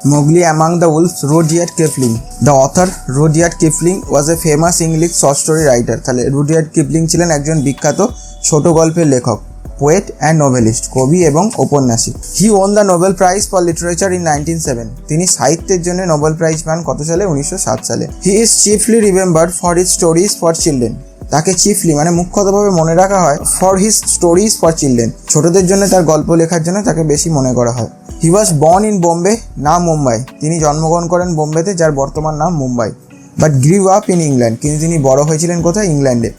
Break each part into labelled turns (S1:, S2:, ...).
S1: Mowgli Among the Wolves, Rudyard Kipling. The author Rudyard Kipling was a famous English short story writer. তাহলে Rudyard Kipling ছিলেন একজন বিখ্যাত ছোট গল্পের লেখক, পোয়েট অ্যান্ড নোভেলিস্ট, কবি এবং ঔপন্যাসিক। He won the Nobel prize for literature in 1907। তিনি সাহিত্যের জন্য নোবেল প্রাইজ পান কত সালে? 1907 সালে। He is chiefly remembered for his stories for children. তাকে চিফলি মানে মুখ্যতভাবে মনে রাখা হয় for his stories for children, ছোটদের জন্য তার গল্প লেখার জন্য তাকে বেশি মনে করা হয়। He was born in Bombay, নাম মুম্বাই। তিনি জন্মগ্রহণ করেন বোম্বেতে, যার বর্তমান নাম Mumbai. But grew up in England, কিন্তু তিনি বড় হয়েছিলেন কোথায়? ইংল্যান্ডে।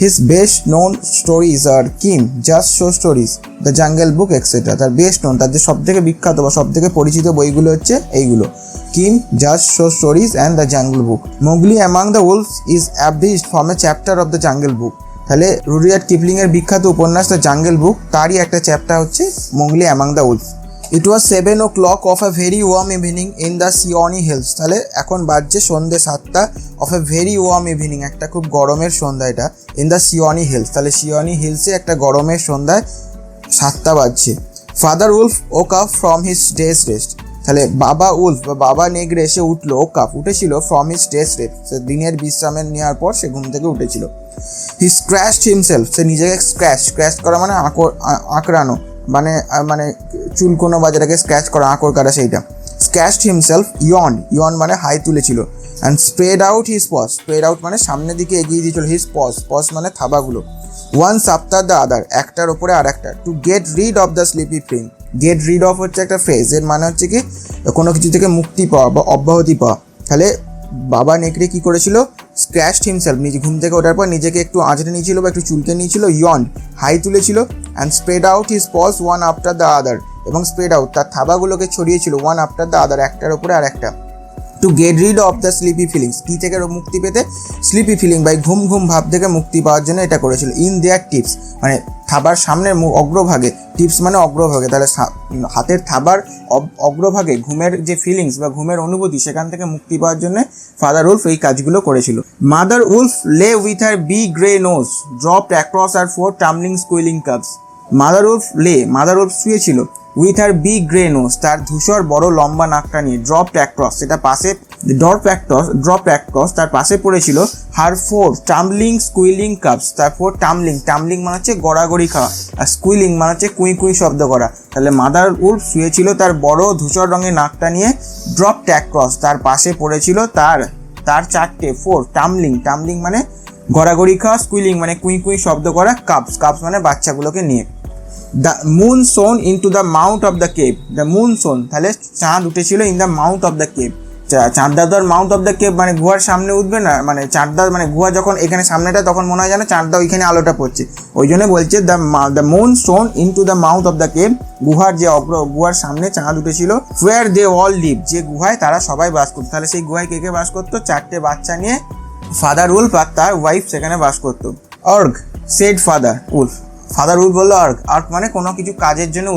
S1: His best known stories are Kim, just show Stories, The jungle Book etcetera. তার বেস্ট নোন, তার যে সব থেকে বিখ্যাত বা সব থেকে পরিচিত বইগুলো হচ্ছে এইগুলো: Kim, just show stories and the jungle book. Mowgli among the wolves is abridged from a chapter of the jungle book. তাহলে রুডিয়ার্ড কিপলিংয়ের বিখ্যাত উপন্যাস দ্য জাঙ্গল বুক, তারই একটা চ্যাপ্টার হচ্ছে Mowgli among the wolves. It was 7 o'clock of a very warm evening in the Seoni hills. তাহলে এখন বাজছে সন্ধ্যে 7টা, of a very warm evening, একটা খুব গরমের সন্ধ্যা এটা, ইন দ্য সিওনি হিলস। তাহলে সিওনি হিলসে একটা গরমের সন্ধ্যায় 7টা বাজছে। Father Wolf woke up from his days rest. তাহলে বাবা উলফ বা বাবা নেগড়ে এসে উঠলো, ওক আপ উঠেছিল, ফ্রম হিজ ডেজ রেস্ট, দিনের বিশ্রামের নেওয়ার পর সে ঘুম থেকে উঠেছিল। হি স্ক্র্যাচড হিমসেলফ, সে নিজেকে স্ক্র্যাচ করা মানে আঁকড়ানো, মানে চুলকোনো বা যেটাকে স্ক্র্যাচ করা, আঁকড় কাটা, সেইটা। স্ক্র্যাচড হিমসেলফ, ইয়ন মানে হাই তুলেছিল। And spread out his paws, spread out মানে সামনের দিকে এগিয়ে দিয়েছিল, হিজ পজ মানে থাবাগুলো। ওয়ান্স আফটার দ্য আদার, একটার ওপরে আর একটা। To get rid of the sleepy feeling. Get rid of হচ্ছে একটা ফ্রেজ, এর মানে হচ্ছে কি কোনো কিছু থেকে মুক্তি পাওয়া বা অব্যাহতি পাওয়া। তাহলে বাবা নেকড়ে কি করেছিল? স্ক্র্যাচড হিমসেলফ, নিজে ঘুম থেকে ওঠার পর নিজেকে একটু আঁচড়ে নিয়েছিল বা একটু চুলকে নিয়েছিল। ইয়ন হাই তুলেছিল। And spread out his paws one after the other, এবং স্প্রেড আউট তার থাবাগুলোকে ছড়িয়েছিল ওয়ান আফটার দ্য আদার, একটার উপরে আর একটা। To get rid of the sleepy feelings, কী থেকে মুক্তি পেতে? স্লিপি ফিলিং বাই ঘুম ভাব থেকে মুক্তি পাওয়ার জন্য এটা করেছিল। ইন দেয়ার টিপস মানে থাবার সামনের অগ্রভাগে, টিপস মানে অগ্রভাগে, তাহলে হাতের থাবার অগ্রভাগে ঘুমের যে ফিলিংস বা ঘুমের অনুভূতি, সেখান থেকে মুক্তি পাওয়ার জন্য ফাদার উলফ এই কাজগুলো করেছিল। Mother wolf lay with her big grey nose dropped across her 4 tumbling squealing cubs. Mother wolf শুয়েছিল with her big grey nose, তার ধূসর বড় লম্বা নাকটা নিয়ে। ড্রপড অ্যাক্রস, সেটা পাশে ড্রপ অ্যাক্রস তার পাশে পড়েছিল হার 4 টাম্বলিং স্কুইলিং কাপস। তার 4 টাম্বলিং মানে হচ্ছে গড়াগড়ি খাওয়া, আর স্কুইলিং মানে হচ্ছে কুই শব্দ করা। তাহলে মাদার উলফ শুয়েছিল তার বড় ধূসর রঙের নাকটা নিয়ে। ড্রপড অ্যাক্রস, তার পাশে পড়েছিল তার 4 টাম্বলিং মানে গড়াগড়ি খাওয়া, স্কুইলিং মানে কুই শব্দ করা, কাপস মানে বাচ্চাগুলোকে নিয়ে। The moon shone into the mouth of the cave. The moon shone, তাহলে চাঁদ উঠেছিল in the mouth of the cave. চাঁদদা তো আর মাউথ অফ দ্য কেভ মানে গুহার সামনে উঠবে না, মানে চাঁদদা মানে গুহা যখন এখানে সামনেটা, তখন মনে হয় যেন চাঁদদা ওইখানে আলোটা পড়ছে, ওই জন্য বলছে the moon shone into the mouth of the cave. গুহার যে গুহার সামনে চাঁদ উঠেছিল। ওয়্যার দে অল লিভ, যে গুহায় তারা সবাই বাস করতো। তাহলে সেই গুহায় কে বাস করতো? 4টে বাচ্চা নিয়ে ফাদার উলফ আর তার ওয়াইফ সেখানে বাস করতো। আর্গ সেড ফাদার উলফ বললো আর্গ মানে কোনো কিছু কাজের জন্য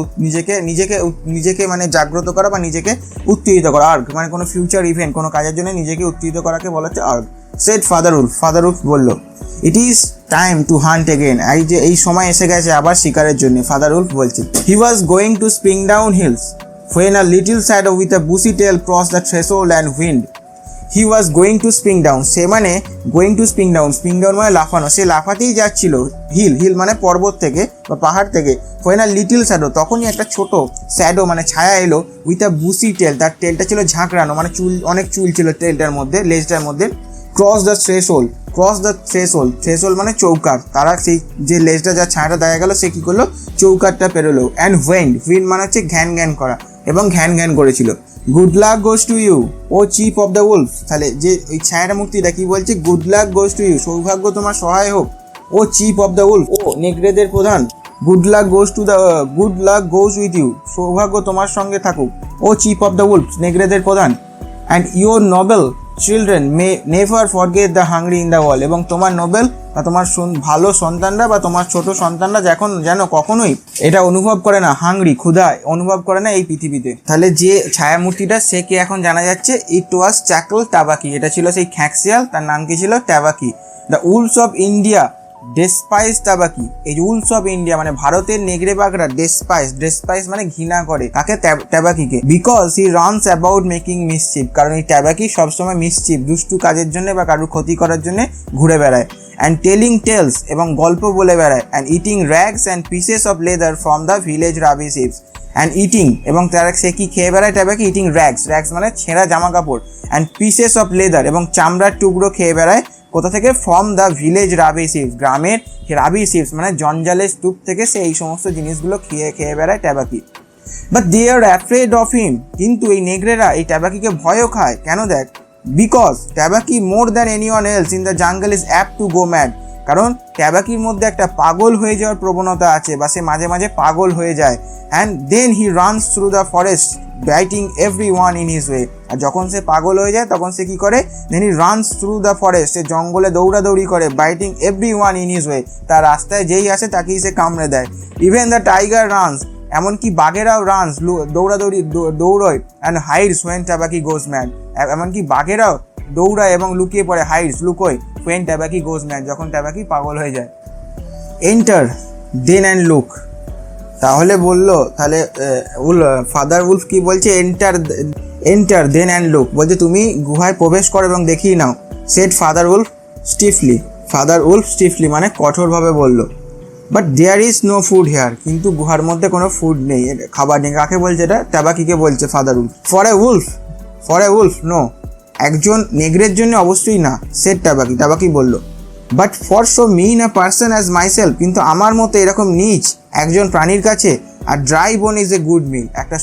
S1: নিজেকে মানে জাগ্রত করা বা নিজেকে উত্তেজিত করা। আর্গ মানে কোনো ফিউচার ইভেন্ট, কোনো কাজের জন্য নিজেকে উত্তেজিত করাকে বলা হচ্ছে আর্গ। সেড ফাদার উলফ বললো it is time to hunt again, এই সময় এসে গেছে আবার শিকারের জন্য। ফাদার উলফ বলছে he was going to spring down hills when a little shadow with a bushy tail crossed the threshold and wind. He was going to spring down, সে মানে গোয়িং টু স্প্রিং ডাউন মানে লাফানো, সে লাফাতেই যাচ্ছিল hill মানে পর্বত থেকে বা পাহাড় থেকে। when a little shadow, তখনই একটা ছোট শ্যাডো মানে ছায়া এলো, উইথ আ বুসি টেল, তার টেলটা ছিল ঝাঁকড়ানো, মানে অনেক চুল ছিল টেলটার মধ্যে, লেজটার মধ্যে। ক্রস দ্য থ্রেশহোল্ড মানে চৌকাঠ। তারা সেই যে লেজটা যা ছায়াটা দেখা গেল, সে কী করলো? চৌকাঠটা পেরোলো। অ্যান্ড উইন্ড মানে হচ্ছে ঘ্যান করা, এবং ঘ্যান করেছিল। Good luck goes to you O chief of the wolf. তাহলে যে ওই ছায়াটা মুক্তিটা কি বলছে? Good luck goes to you, সৌভাগ্য তোমার সহায় হোক। O chief of the wolf, ও নেকড়েদের প্রধান। Good luck goes with you, সৌভাগ্য তোমার সঙ্গে থাকুক। O chief of the wolf, নেকড়েদের প্রধান। And your noble children may never forget the hungry in the world, এবং তোমার নোবেল বা তোমার ভালো সন্তানরা বা তোমার ছোট সন্তানরা যেন কখনোই এটা অনুভব করে না, হাংরি ক্ষুধা অনুভব করে না এই পৃথিবীতে। তাহলে যে ছায়ামূর্তিটা, সে কে এখন জানা যাচ্ছে? ইট ওয়াজ চ্যাকল টাবাকি, এটা ছিল সেই খ্যাঁকশিয়াল, তার নাম কি ছিল? টাবাকি। দ্য উলফস অফ ইন্ডিয়া ডেসপাইস টাবাকি, এই রুলস অফ ইন্ডিয়া মানে ভারতের নেগড়ে বাঘরা ডেসপাইস মানে ঘৃণা করে কাকে, টাবাকিকে, because he runs about making mischief, কারণ এই টাবাকি সবসময় মিসচিফ দুষ্টু কাজের জন্য বা কারোর ক্ষতি করার জন্য ঘুরে বেড়ায়, অ্যান্ড টেলিং টেলস এবং গল্প বলে বেড়ায়, and eating rags and pieces of leather from the village rubbish heaps, and eating এবং তারা সে কি খেয়ে বেড়ায় টাবাকি, ইটিং র্যাগস মানে ছেঁড়া জামা কাপড়, অ্যান্ড পিসেস অফ লেদার এবং চামড়ার টুকরো খেয়ে বেড়ায় কোথা থেকে, ফ্রম দ্য ভিলেজ রাবিশ হিপস, গ্রামের রাবিশ হিপস মানে জঞ্জালের স্তূপ থেকে সে এই সমস্ত জিনিসগুলো খেয়ে বেড়ায় Tabaqui. But they are afraid of him, কিন্তু এই নেগরেরা এই টাবাকিকে ভয়ও খায়, কেন দেখ, because Tabaqui more than anyone else in the jungle is apt to go mad, কারণ টাবাকির মধ্যে একটা পাগল হয়ে যাওয়ার প্রবণতা আছে বা সে মাঝে মাঝে পাগল হয়ে যায়, and then he runs through the forest biting every one in his way, আর যখন সে পাগল হয়ে যায় তখন সে কি করে, then he runs through the forest, সে জঙ্গলে দৌড়াদৌড়ি করে, biting every one in his way, তার রাস্তায় যেই আসে তাকেই সে কামড়ে দেয়, ইভেন দ্য টাইগার রানস, এমনকি বাঘেরাও রানস দৌড়োয়, and hides when Tabaqui goes mad, এমনকি বাঘেরাও দৌড়ায় এবং লুকিয়ে পড়ে, হাইডস লুকোয়, হোয়েন টাবাকি গোজ ম্যাড, যখন টাবাকি পাগল হয়ে যায়। এন্টার দেন অ্যান্ড লুক, তাহলে বললো, তাহলে ফাদার উলফ কি বলছে, এন্টার দেন অ্যান্ড লুক, বলছে তুমি গুহায় প্রবেশ করো এবং দেখিয়ে নাও, সেড ফাদার উলফ স্টিফলি মানে কঠোরভাবে বললো, but there is no food here, কিন্তু গুহার মধ্যে কোনো ফুড নেই, খাবার নেই, কাকে বলছে এটা, টাবাকিকে বলছে Father Wolf, for a wolf no, একজন নেগরের জন্য অবশ্যই না, সেড টাবাকি বলল, but for so mean a person as myself, কিন্তু আমার মতো এরকম নীচ একজন প্রাণীর কাছে, আর dry bone is a good meal, একটা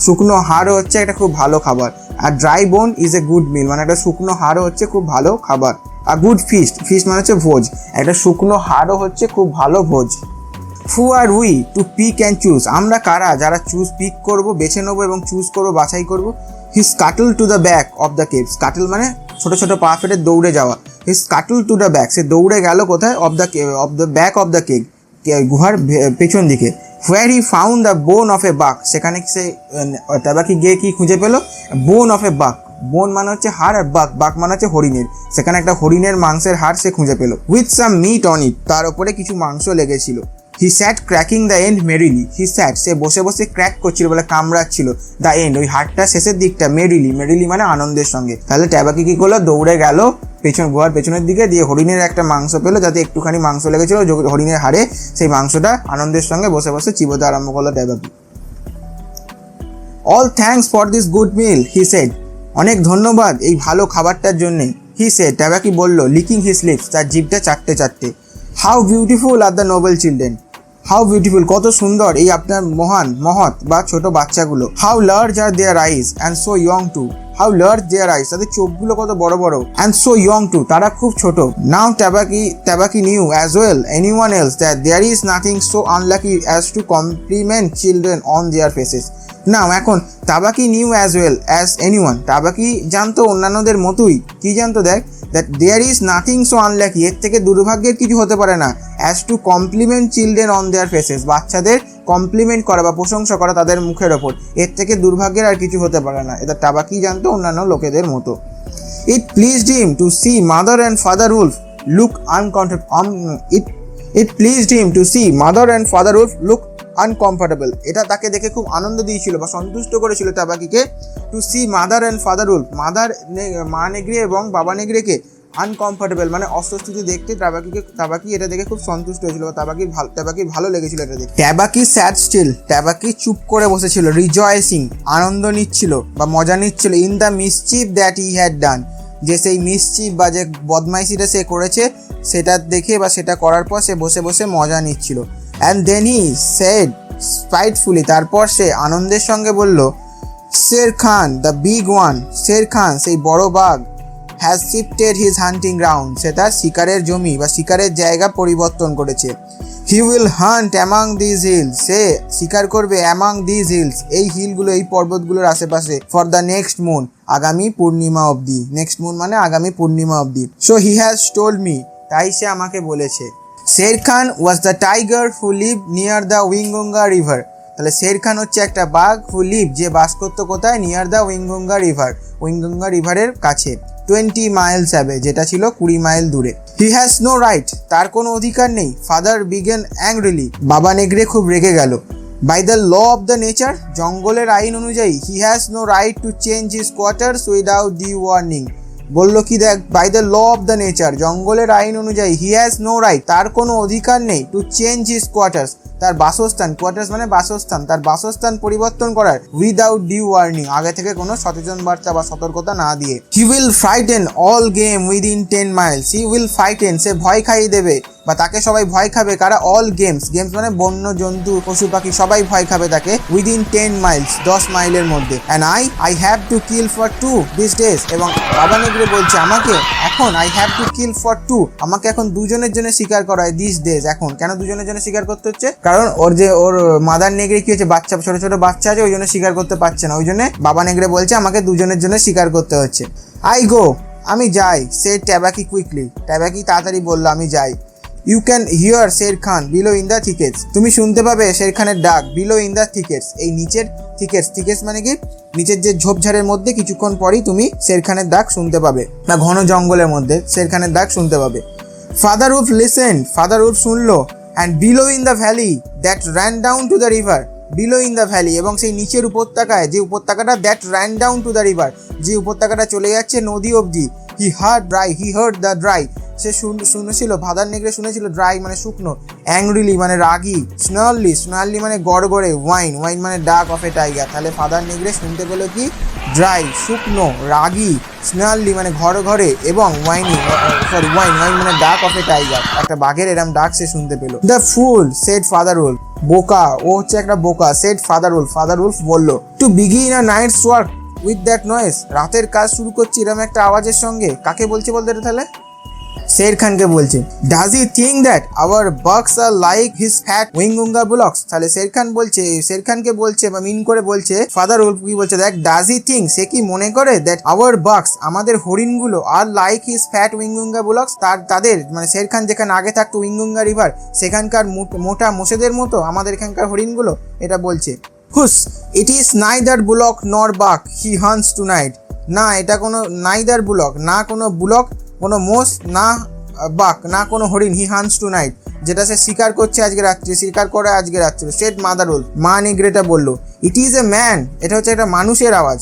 S1: শুকনো হাড়ও হচ্ছে একটা খুব ভালো খাবার, আর dry bone is a good meal মানে একটা শুকনো হাড়ও হচ্ছে খুব ভালো খাবার, আর গুড ফিস্ট মানে হচ্ছে ভোজ, একটা শুকনো হাড়ও হচ্ছে খুব ভালো ভোজ। Who are we to pick and choose, আমরা কারা যারা পিক করবো, বেছে নেবো এবং চুজ করবো, বাছাই করবো। He scuttle to the back of the cave, scuttle মানে ছোটো ছোটো পা ফেটে দৌড়ে যাওয়া, he scuttle to the back, সে দৌড়ে গেল কোথায়, of the back of the cave, গুহার পেছন দিকে, where he found the bone of a buck, সেখানে সে টাবাকি গিয়ে কি খুঁজে পেলো, বোন অফ এ বাক, বোন মানে হচ্ছে হাড়, আর বাক মানে হচ্ছে হরিণের, সেখানে একটা হরিণের মাংসের হাড় সে খুঁজে পেলো, with some meat on it, তার উপরে কিছু মাংস লেগেছিল। He sat cracking the end merrily, সে বসে বসে ক্র্যাক করছিল বলে কামড়াচ্ছিল, দ্য এন্ড ওই হাড়টা শেষের দিকটা, মেরিলি মানে আনন্দের সঙ্গে। তাহলে টাবাকি কি করলো, দৌড়ে গেল গুহার পেছনের দিকে, দিয়ে হরিণের একটা মাংস পেলো, যাতে একটুখানি মাংস লেগেছিল হরিণের হাড়ে, সেই মাংসটা আনন্দের সঙ্গে বসে বসে চিবোতে আরম্ভ করলো Tabaqui. All thanks for this good meal, he said, অনেক ধন্যবাদ এই ভালো খাবারটার জন্যে, হি সেড, টাবাকি বলল, লিকিং হিজ লিপস, তার জিভটা চাটতে, how beautiful are the noble children, how beautiful কত সুন্দর এই আপনার মহৎ বা ছোট বাচ্চাগুলো, how large are their eyes and so young too, how large their eyes, তাদের চোখগুলো কত বড় বড়, অ্যান্ড সো ইয়ং টু, তারা খুব ছোট। Now Tabaqui knew as well anyone else that there is nothing so unlucky as to compliment children on their faces, now এখন Tabaqui knew as well as anyone, Tabaqui জানতো অন্যান্যদের মতোই, কি জানতো দেখ, that there is nothing so unlucky, এর থেকে দুর্ভাগ্যের কিছু হতে পারে না, as to compliment children on their faces, বাচ্চাদের কমপ্লিমেন্ট করা বা প্রশংসা করা তাদের মুখের ওপর, এর থেকে দুর্ভাগ্যের আর কিছু হতে পারে না, এটা টাবাকি জানতো অন্যান্য লোকেদের মতো। It pleased him to see mother and father wolf look uncomfortable, এটা তাকে দেখে খুব আনন্দ দিয়েছিল বা সন্তুষ্ট করেছিল টাবাকিকে, to see mother and father wolf, মা নেগড়ে এবং বাবা নেগড়েকে আনকমফর্টেবল মানে অস্বস্তিতে দেখতে টাবাকি এটা দেখে খুব সন্তুষ্ট হয়েছিল বা টাবাকির ভালো লেগেছিল এটা দেখে। টাবাকি স্যাড স্টিল, টাবাকি চুপ করে বসেছিল, রিজয়েসিং আনন্দ নিচ্ছিল বা মজা নিচ্ছিল, in the mischief that he had done, যে সেই মিসচিফ বা যে বদমাইশিটা সে করেছে সেটা দেখে বা সেটা করার পর সে বসে বসে মজা নিচ্ছিল। অ্যান্ড দেন হি সেড স্পাইটফুলি, তারপর সে আনন্দের সঙ্গে বলল, Shere Khan the big one, Shere Khan সেই বড় বাঘ, has shifted his hunting ground, সে তার শিকারের জমি বা শিকারের জায়গা পরিবর্তন করেছে। He will hunt among these hills, সে শিকার করবে অ্যামাং দিজ হিলস, এই হিলগুলো এই পর্বতগুলোর আশেপাশে, ফর দ্য নেক্সট মুন, আগামী পূর্ণিমা অবধি, নেক্সট মুন মানে আগামী পূর্ণিমা অবধি। So he has told me, তাই সে আমাকে বলেছে। Shere Khan was the tiger who live near the Waingunga river, তাহলে শের খান হচ্ছে একটা বাঘ হু লিভ, যে বাস করতো কোথায়, নিয়ার দ্য উইঙ্গঙ্গা রিভার, উইঙ্গঙ্গা রিভারের কাছে, 20 মাইলস অ্যাবে, যেটা ছিল 20 মাইল দূরে। হি হ্যাজ নো রাইট, তার কোনো অধিকার নেই। ফাদার বিগেন অ্যাংরিলি, বাবা নেগড়ে খুব রেগে গেল। By the law of the nature, জঙ্গলের আইন অনুযায়ী, he has no right to change his quarters without the warning. বললো কি দেখ, by the law of the nature, জঙ্গলের আইন অনুযায়ী, হি হ্যাজ নো রাইট, তার কোনো অধিকার নেই, টু চেঞ্জ হিজ কোয়ার্টার্স, তার বাসস্থান, কোয়ার্টার্স মানে বাসস্থান, তার বাসস্থান পরিবর্তন করার, উইদাউট ডিউ ওয়ার্নিং, আগে থেকে কোনো সচেতন বার্তা বা সতর্কতা না দিয়ে। He will frighten all game within 10 miles, he will frighten, সে ভয় খাইয়ে দেবে বা তাকে সবাই ভয় খাবে, কারা, অল গেমস, গেমস মানে বন্য জন্তু পশু পাখি সবাই ভয় খাবে তাকে, উইদিন 10 মাইলস, 10 মাইলের মধ্যে। And I have to kill for 2 this days, এবং বাবা নেগড়ে বলছে আমাকে এখন, I have to kill for 2, আমাকে এখন দুজনের জন্য শিকার করা হয়, দিস ডেজ, এখন কেন দুজনের জন্য শিকার করতে হচ্ছে, কারণ ওর মাদার নেগড়ে কি হচ্ছে, বাচ্চা, ছোট ছোট বাচ্চা আছে, ওই জন্য শিকার করতে পারছে না, ওই জন্য বাবা নেগড়ে বলছে আমাকে দুজনের জন্য শিকার করতে হচ্ছে। আই গো, আমি যাই, সে ট্যাবাকি কুইকলি, ট্যাবাকি তাড়াতাড়ি বললো আমি যাই। You can hear Shere Khan below in the thickets, তুমি শুনতে পাবে শের খানের ডাক, বিলো ইন দ্য থিকেটস, এই নিচের থিকেটস, থিকেটস মানে কি, নিচের যে ঝোপঝাড়ের মধ্যে কিছুক্ষণ পরই তুমি শের খানের ডাক শুনতে পাবে, বা ঘন জঙ্গলের মধ্যে শের খানের ডাক শুনতে পাবে। Father wolf listen, father wolf শুনলো, and below in the valley that ran down to the river, below in the valley, এবং সেই নিচের উপত্যকায়, যে উপত্যকাটা, that ran down to the river, যে উপত্যকাটা চলে যাচ্ছে নদী অবধি, হি হার্ড দ্য ড্রাই, সে শুনেছিল, ফাদার নেগড়ে শুনেছিল, ড্রাই মানে শুকনো, অ্যাংরিলি মানে রাগি, স্নার্লি মানে গড়গড়ে, ওয়াইন মানে ডাক অফ এ টাইগার, তাহলে ফাদার নেগড়ে শুনতে পেলো কি, ড্রাই শুকনো, রাগি, স্নার্লি মানে ঘরে, এবং ওয়াইন মানে ডাক অফ এ টাইগার, একটা বাঘের এরম ডাক সে শুনতে পেলো। The fool said Father Wolf, বোকা, ও হচ্ছে একটা বোকা, সেড ফাদার উলফ বললো, to begin a night's work with that noise, রাতের কাজ শুরু করছি এরকম একটা আওয়াজের সঙ্গে, কাকে বলছে বলতে তাহলে, শের খানকে বলছে। Does he think that our বাক্স আর লাইক হিজ ফ্যাট উইঙ্গুঙ্গা বুলক্স, তাহলে শের খানকে বলছে বা মিন করে বলছে, ফাদার উলফ কি বলছে দেখ, ডাজ হি থিঙ্ক, সে কি মনে করে, দ্যাট আওয়ার বাক্স, আমাদের হরিণগুলো, আর লাইক হিজ ফ্যাট উইঙ্গুঙ্গা বুলক্স, তাদের মানে শের খান যেখানে আগে থাকতো উইঙ্গুঙ্গা রিভার, সেখানকার মোটা মোষেদের মতো আমাদের এখানকার হরিণগুলো, এটা বলছে। হুস, ইট ইজ নাইদার বুলক নর বাক, হি হান্টস টু নাইট, না এটা কোনো নাইদার বুলক, না কোনো বুলক, কোনো মোষ, না বাক, না কোনো হরিণ, হি হান্টস টু নাইট, যেটা সে শিকার করছে আজকে রাত্রে, শিকার করে আজকে রাত্রে, সেড মাদার উলফ, মা নেগড়েটা বললো। ইট ইজ এ ম্যান, এটা হচ্ছে একটা মানুষের আওয়াজ।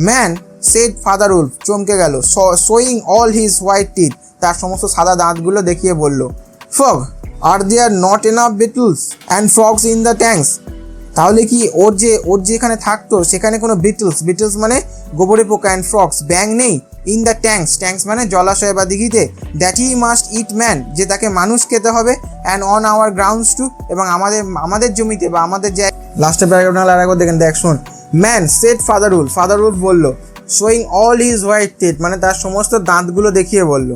S1: ম্যান, সেড ফাদার উলফ, চমকে গেল, showing all his white teeth, তার সমস্ত সাদা দাঁতগুলো দেখিয়ে বলল। Faugh, are there not enough beetles and frogs in the tanks, তাহলে কি ওর যেখানে থাকতো সেখানে কোনো বিটলস মানে গোবরে পোকা, অ্যান্ড ফ্রগস ব্যাং নেই, ইন দ্য ট্যাঙ্কস মানে জলাশয় বা দিঘিতে, that he must eat man, যে তাকে মানুষ খেতে হবে, and on our grounds too, এবং আমাদের জমিতে বা আমাদের যে, লাস্টের প্যারাগ্রাফটা আরেকবার দেখেন, দেখ শোন, ম্যান সেড ফাদার উলফ বললো, showing all his white teeth মানে তার সমস্ত দাঁতগুলো দেখিয়ে বললো।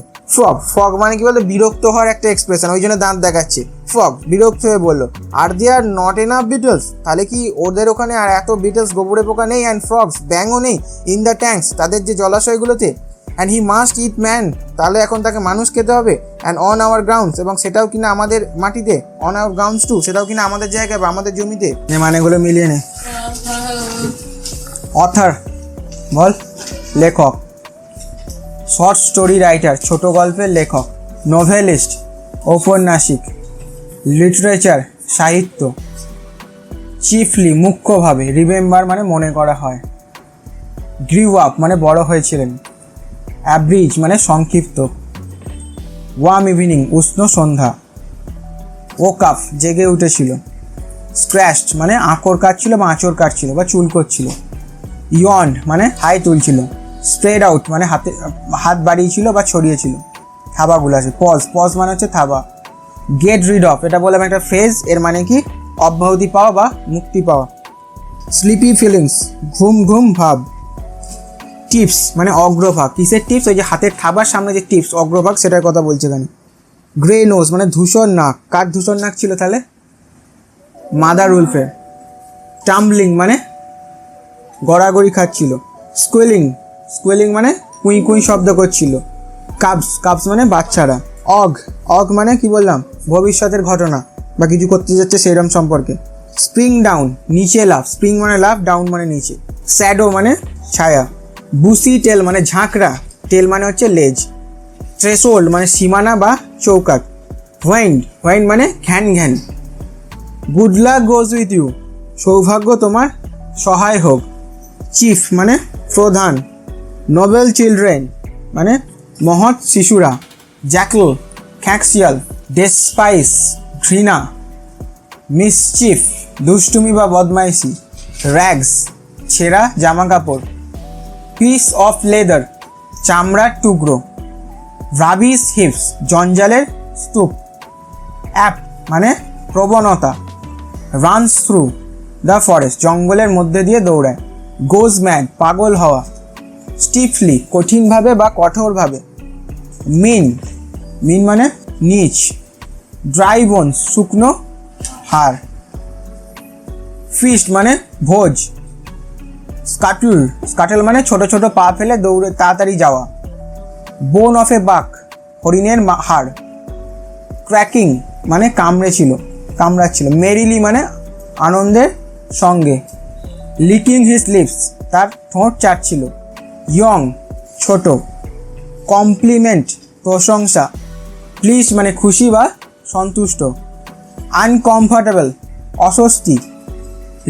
S1: ফগ মানে কি বলতো, বিরক্ত হওয়ার একটা এক্সপ্রেশন, ওই জন্য দাঁত দেখাচ্ছে। ফগ বিরক্ত হয়ে বললো, আর দেয়ার নট এনাফ বিটলস, তাহলে কি ওদের ওখানে আর এত বিটলস গোবরে পোকা নেই, অ্যান্ড ফ্রগস ব্যাংও নেই, ইন দ্য ট্যাঙ্কস তাদের যে জলাশয়গুলোতে, and he must eat man, তাহলে এখন তাকে মানুষ খেতে হবে, অ্যান্ড অন আওয়ার গ্রাউন্ডস, এবং সেটাও কিনা আমাদের মাটিতে, অন আওয়ার গ্রাউন্ডস টু, সেটাও কিনা আমাদের জায়গায় বা আমাদের জমিতে। মানেগুলো মিলিয়ে নে। অথার বল, লেখক। শর্ট স্টোরি রাইটার, ছোট গল্পের লেখক। নোভেলিস্ট, ঔপন্যাসিক। লিটারেচার, সাহিত্য। চিফলি, মুখ্যভাবে। রিমেম্বার মানে মনে করা হয়। গ্রিউ আপ মানে বড় হয়েছিলেন। অ্যাব্রিজ মানে সংক্ষিপ্ত। ওয়ার্ম ইভিনিং, উষ্ণ সন্ধ্যা। ওক আপ, জেগে উঠেছিল। স্ক্র্যাচড মানে আঁকড় কাটছিল বা আঁচড় কাটছিল বা চুল করছিল। ইয়ন মানে হাই তুলছিল। স্প্রেড আউট মানে হাত বাড়িয়েছিল বা ছড়িয়েছিল। থাবাগুলো আছে। পজ মানে হচ্ছে থাবা। গেট রিড অফ, এটা বললাম একটা ফ্রেজ, এর মানে কি অব্যাহতি পাওয়া বা মুক্তি পাওয়া। স্লিপি ফিলিংস, ঘুম ঘুম ভাব। টিপস মানে অগ্রভাগ। কিসের টিপস? ওই যে হাতের থাবার সামনে যে টিপস, অগ্রভাগ, সেটার কথা বলছে এখানে। গ্রে নোজ মানে ধূসর নাক। কার ধূসর নাক ছিল তাহলে? মাদার উলফের। টাম্বলিং মানে গড়াগড়ি খাচ্ছিল। স্কুয়েলিং মানে কুই কুই শব্দ করছিল। কাবস মানে বাচ্চারা। অগ মানে কি বললাম, ভবিষ্যতের ঘটনা বা কিছু করতে যাচ্ছে সেইরকম সম্পর্কে। স্প্রিং ডাউন নিচে লাফ, স্প্রিং মানে লাফ, ডাউন মানে নিচে। শ্যাডো মানে ছায়া। বুসি টেল মানে ঝাঁকড়া, টেল মানে হচ্ছে লেজ। থ্রেশহোল্ড মানে সীমানা বা চৌকাঠ। হোয়াইন্ড, হোয়াইন্ড মানে ঘ্যান ঘ্যান। Good luck goes with you, সৌভাগ্য তোমার সহায় হোক। চিফ মানে প্রধান। নোবেল চিলড্রেন মানে মহৎ শিশুরা। জ্যাকল খ্যাঁকশিয়াল। ডেসপাইস ঘৃণা। মিসচিফ দুষ্টুমি বা বদমাইশি। র্যাগস ছেঁড়া জামা কাপড়। পিস অফ লেদার চামড়ার টুকরো। রাবিস হিপস জঞ্জালের স্তূপ। অ্যাপ মানে প্রবণতা। রানস থ্রু দ্য ফরেস্ট জঙ্গলের মধ্যে দিয়ে দৌড়ায়। গোজ ম্যাড পাগল হওয়া। স্টিফলি কঠিনভাবে বা কঠোরভাবে। মিন, মিন মানে নিচ। ড্রাই বোনস শুকনো হাড়। ফিস্ট মানে ভোজ। স্কাটল, স্কাটল মানে ছোট ছোট পা ফেলে দৌড়ে তাড়াতাড়ি যাওয়া। বোন অফ এ বাক হরিণের হাড়। ক্র্যাকিং মানে কামড়াচ্ছিল। মেরিলি মানে আনন্দের সঙ্গে। লিকিং হিজ লিপস তার ঠোঁট চাটছিল। ইয়ং ছোট। কমপ্লিমেন্ট প্রশংসা। প্লিজ মানে খুশি বা সন্তুষ্ট। আনকমফর্টেবল অস্বস্তি।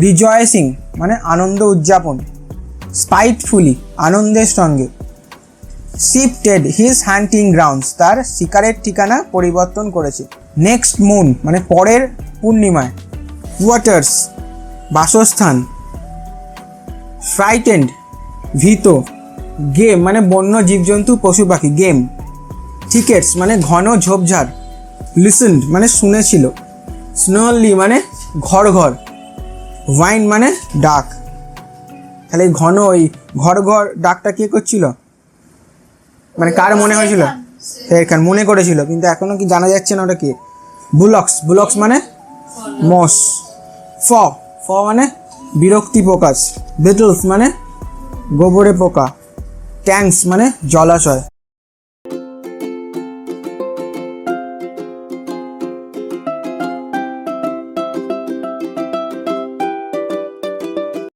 S1: রিজয়েসিং মানে আনন্দ উদযাপন। স্পাইটফুলি আনন্দের সঙ্গে। শিফটেড হিজ হান্টিং গ্রাউন্ডস তার শিকারের ঠিকানা পরিবর্তন করেছে। নেক্সট মুন মানে পরের পূর্ণিমায়। কোয়ার্টার্স বাসস্থান। ফ্রাইটেন্ড ভীত। গেম মানে বন্য জীবজন্তু পশু পাখি গেম। থিকেটস মানে ঘন ঝোপঝাড়। লিসেন্ড মানে শুনেছিল। স্নোলি মানে ঘর ঘর। ওয়াইন মানে ডাক। তাহলে ঘন ওই ঘর ঘর ডাকটা কে করছিল, মানে কার মনে হয়েছিল? এখান মনে করেছিল, কিন্তু এখনো কি জানা যাচ্ছে না ওটা কে। বুলক্স, বুলক্স মানে মোষ। ফ মানে বিরক্তি প্রকাশ। বেটলস মানে গোবরে পোকা। ট্যাঙ্কস মানে জলাশয়।